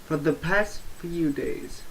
For the past few days,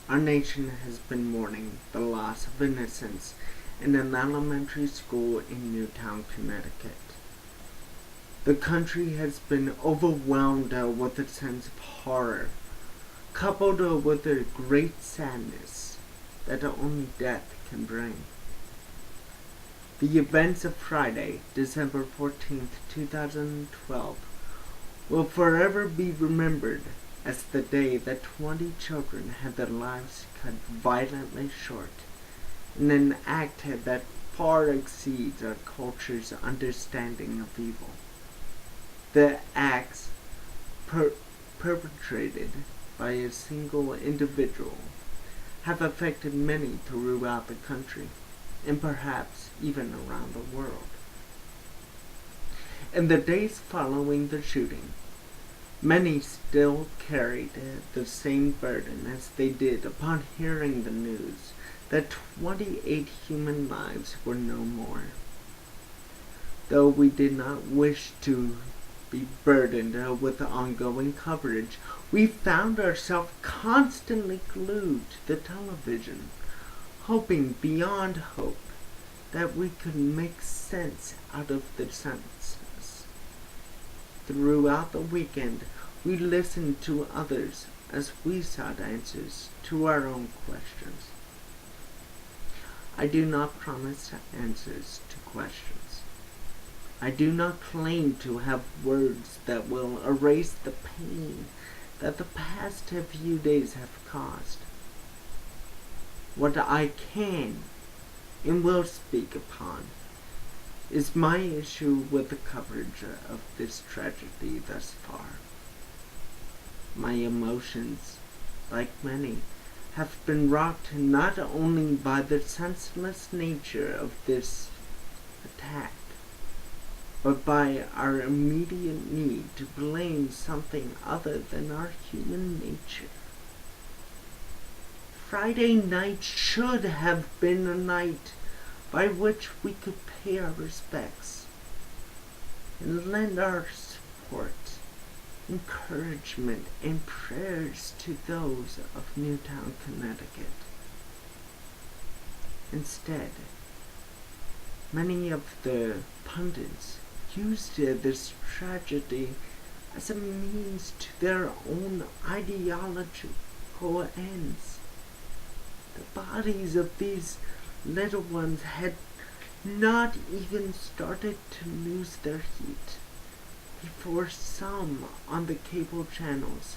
our nation has been mourning the loss of innocence in an elementary school in Newtown, Connecticut. The country has been overwhelmed with a sense of horror, coupled with a great sadness that only death can bring. The events of Friday, December 14th, 2012, will forever be remembered as the day that 20 children had their lives cut violently short in an act that far exceeds our culture's understanding of evil. The acts perpetrated by a single individual have affected many throughout the country, and perhaps even around the world. In the days following the shooting, many still carried the same burden as they did upon hearing the news that 28 human lives were no more. Though we did not wish to be burdened with ongoing coverage, we found ourselves constantly glued to the television, hoping beyond hope that we could make sense out of the senseless. Throughout the weekend, we listened to others as we sought answers to our own questions. I do not promise answers to questions. I do not claim to have words that will erase the pain that the past few days have caused. What I can and will speak upon is my issue with the coverage of this tragedy thus far. My emotions, like many, have been rocked not only by the senseless nature of this attack, but by our immediate need to blame something other than our human nature. Friday night should have been a night by which we could pay our respects and lend our support, encouragement, and prayers to those of Newtown, Connecticut. Instead, many of the pundits used this tragedy as a means to their own ideological ends. The bodies of these little ones had not even started to lose their heat before some on the cable channels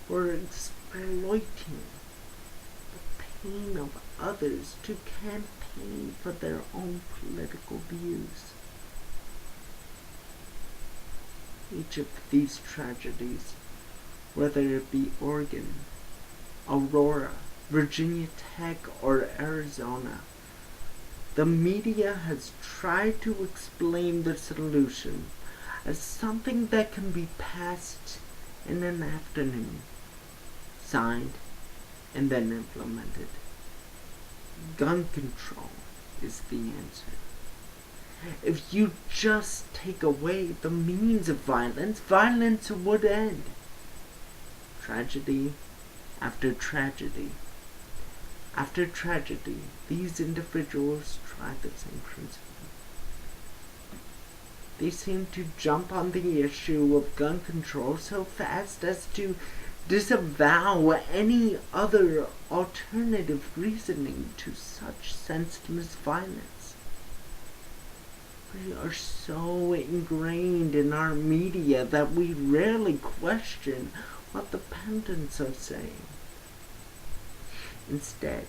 were exploiting the pain of others to campaign for their own political views. Each of these tragedies, whether it be Oregon, Aurora, Virginia Tech, or Arizona, the media has tried to explain the solution as something that can be passed in an afternoon, signed, and then implemented. Gun control is the answer. If you just take away the means of violence, violence would end. Tragedy after tragedy after tragedy, these individuals try the same principle. They seem to jump on the issue of gun control so fast as to disavow any other alternative reasoning to such senseless violence. We are so ingrained in our media that we rarely question what the pundits are saying. Instead,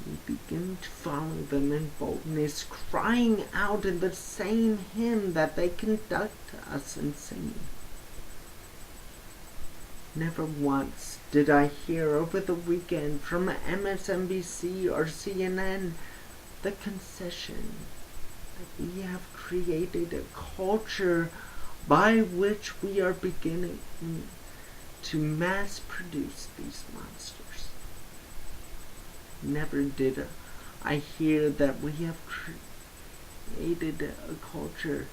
we begin to follow them in boldness, crying out in the same hymn that they conduct us in singing. Never once did I hear over the weekend from MSNBC or CNN the concession that we have created a culture by which we are beginning to mass produce these monsters. Never did I hear that we have created a culture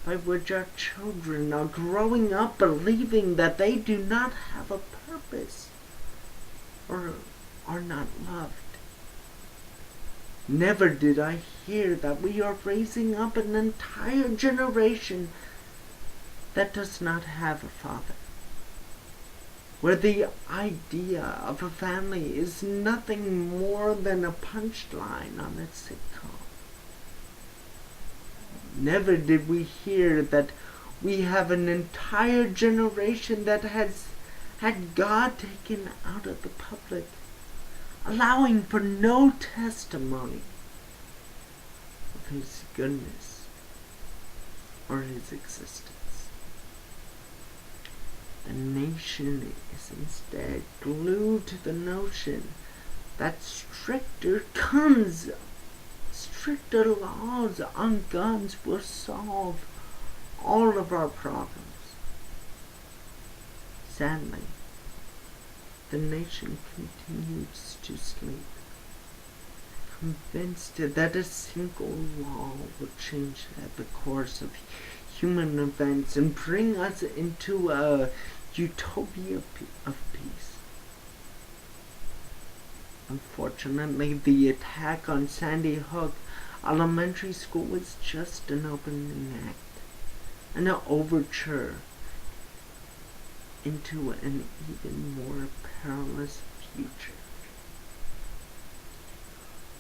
by which our children are growing up believing that they do not have a purpose purpose or are not loved. Never did I hear that we are raising up an entire generation that does not have a father, where the idea of a family is nothing more than a punchline on a sitcom. Never did we hear that we have an entire generation that has had God taken out of the public, allowing for no testimony of His goodness or His existence. The nation is instead glued to the notion that stricter laws on guns will solve all of our problems. Sadly, the nation continues to sleep, convinced that a single law will change the course of human events and bring us into a utopia of peace. Unfortunately, the attack on Sandy Hook Elementary School was just an opening act, an overture into an even more perilous future.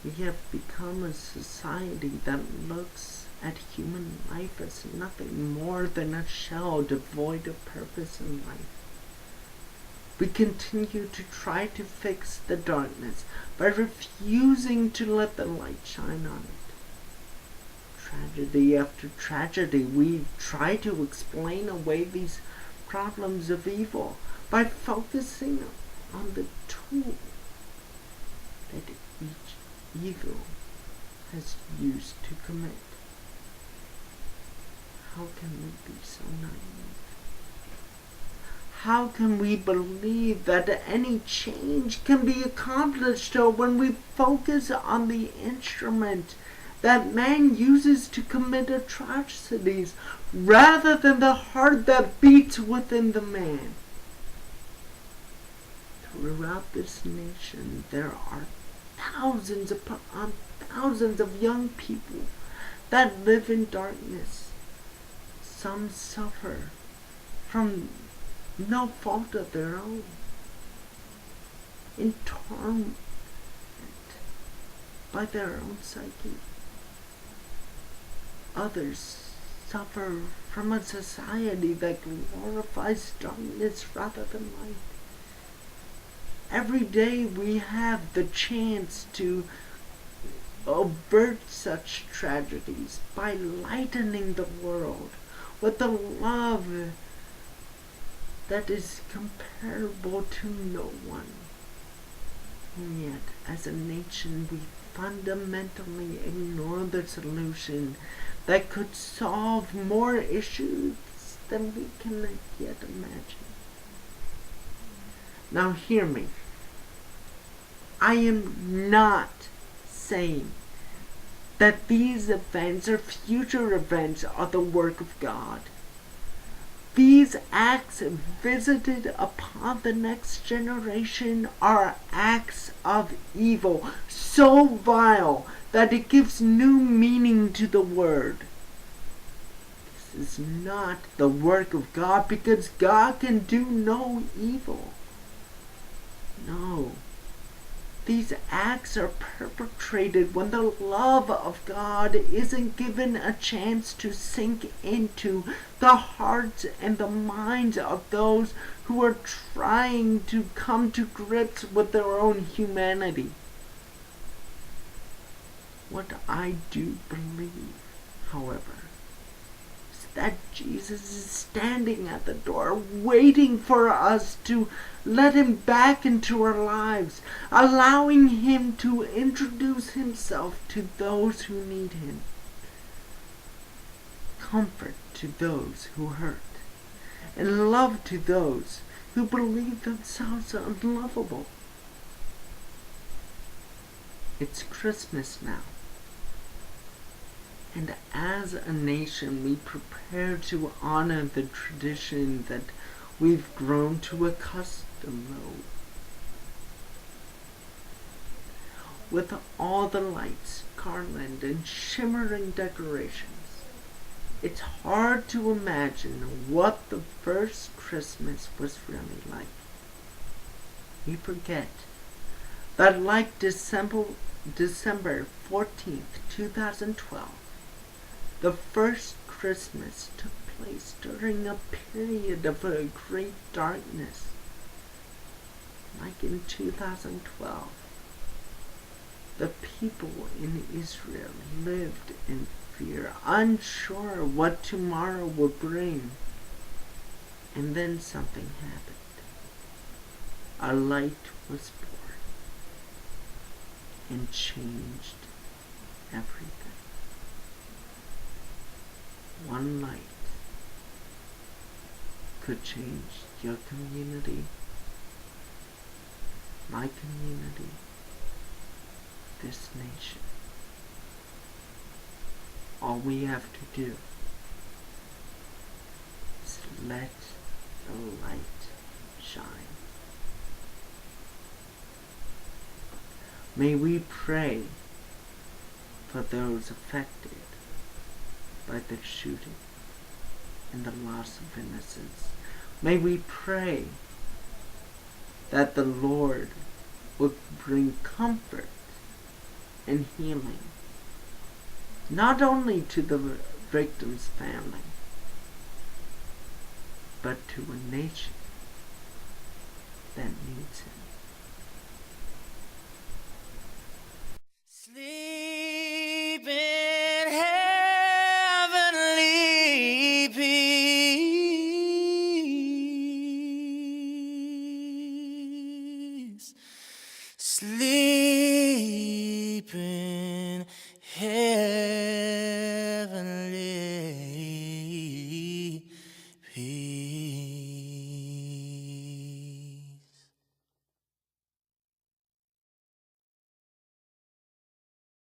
We have become a society that looks at human life as nothing more than a shell devoid of purpose in life. We continue to try to fix the darkness by refusing to let the light shine on it. Tragedy after tragedy, we try to explain away these problems of evil by focusing on the tool that each evil has used to commit. How can we be so naive? How can we believe that any change can be accomplished when we focus on the instrument that man uses to commit atrocities rather than the heart that beats within the man? Throughout this nation, there are thousands upon thousands of young people that live in darkness. Some suffer from no fault of their own, in torment by their own psyche. Others suffer from a society that glorifies darkness rather than light. Every day we have the chance to avert such tragedies by lightening the world with a love that is comparable to no one. And yet, as a nation, we fundamentally ignore the solution that could solve more issues than we can yet imagine. Now hear me. I am not saying that these events or future events are the work of God. These acts visited upon the next generation are acts of evil, so vile that it gives new meaning to the word. This is not the work of God, because God can do no evil. No. These acts are perpetrated when the love of God isn't given a chance to sink into the hearts and the minds of those who are trying to come to grips with their own humanity. What I do believe, however, is that Jesus is standing at the door waiting for us to let Him back into our lives, allowing Him to introduce Himself to those who need Him. Comfort to those who hurt, and love to those who believe themselves unlovable. It's Christmas now, and as a nation we prepare to honor the tradition that we've grown to and low. With all the lights, garland, and shimmering decorations, it's hard to imagine what the first Christmas was really like. We forget that like December 14th, 2012, the first Christmas took place during a period of great darkness. Like in 2012, the people in Israel lived in fear, unsure what tomorrow would bring. And then something happened. A light was born and changed everything. One light could change your community, my community, this nation. All we have to do is let the light shine. May we pray for those affected by the shooting and the loss of innocence. May we pray that the Lord would bring comfort and healing, not only to the victim's family, but to a nation that needs him. Sleep in heavenly peace. Sleep